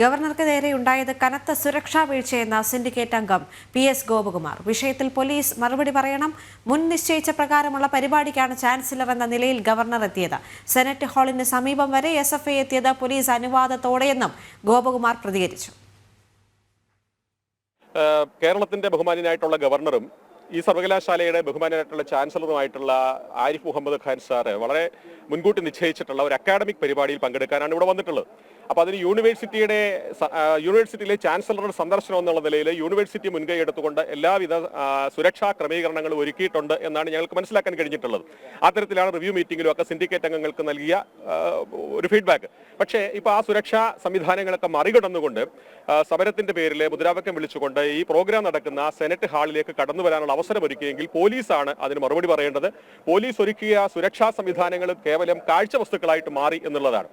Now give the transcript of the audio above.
ഗവർണർക്ക് നേരെയുണ്ടായത് കനത്ത സുരക്ഷാ വീഴ്ചയെന്ന സിൻഡിക്കേറ്റ് അംഗം PS ഗോപകുമാർ. വിഷയത്തിൽ പോലീസ് മറുപടി പറയണം. മുൻ നിശ്ചയിച്ച പ്രകാരമുള്ള പരിപാടിക്കാണ് ചാൻസലർ എന്ന നിലയിൽ ഗവർണർ എത്തിയത്. സെനറ്റ് ഹാളിന് സമീപം വരെ SFI എത്തിയത് പോലീസ് അനുവാദത്തോടെയെന്നും ഗോപകുമാർ പ്രതികരിച്ചു. കേരളത്തിന്റെ ബഹുമാന്യനായിട്ടുള്ള ഗവർണറും ഈ സർവകലാശാലയുടെ ബഹുമാന്യനായിട്ടുള്ള ചാൻസലറുമായിട്ടുള്ള ആരിഫ് മുഹമ്മദ് ഖാൻ സാറ് വളരെ മുൻകൂട്ടി നിശ്ചയിച്ചിട്ടുള്ള ഒരു അക്കാഡമിക് പരിപാടിയിൽ പങ്കെടുക്കാനാണ് ഇവിടെ വന്നിട്ടുള്ളത്. അപ്പോൾ അതിന് യൂണിവേഴ്സിറ്റിയിലെ ചാൻസലറുടെ സന്ദർശനം എന്നുള്ള നിലയിൽ യൂണിവേഴ്സിറ്റി മുൻകൈ എടുത്തുകൊണ്ട് എല്ലാവിധ സുരക്ഷാ ക്രമീകരണങ്ങളും ഒരുക്കിയിട്ടുണ്ട് എന്നാണ് ഞങ്ങൾക്ക് മനസ്സിലാക്കാൻ കഴിഞ്ഞിട്ടുള്ളത്. അത്തരത്തിലാണ് റിവ്യൂ മീറ്റിംഗിലും ഒക്കെ സിൻഡിക്കേറ്റ് അംഗങ്ങൾക്ക് നൽകിയ ഒരു ഫീഡ്ബാക്ക്. പക്ഷേ ഇപ്പോൾ ആ സുരക്ഷാ സംവിധാനങ്ങളൊക്കെ മറികടന്നുകൊണ്ട് സമരത്തിന്റെ പേരിൽ മുദ്രാവാക്യം വിളിച്ചുകൊണ്ട് ഈ പ്രോഗ്രാം നടക്കുന്ന സെനറ്റ് ഹാളിലേക്ക് കടന്നു വരാനുള്ള അവസരമൊരുക്കിയെങ്കിൽ പോലീസാണ് അതിന് മറുപടി പറയേണ്ടത്. പോലീസ് ഒരുക്കിയ സുരക്ഷാ സംവിധാനങ്ങളും കേവലം കാഴ്ച വസ്തുക്കളായിട്ട് മാറി എന്നുള്ളതാണ്.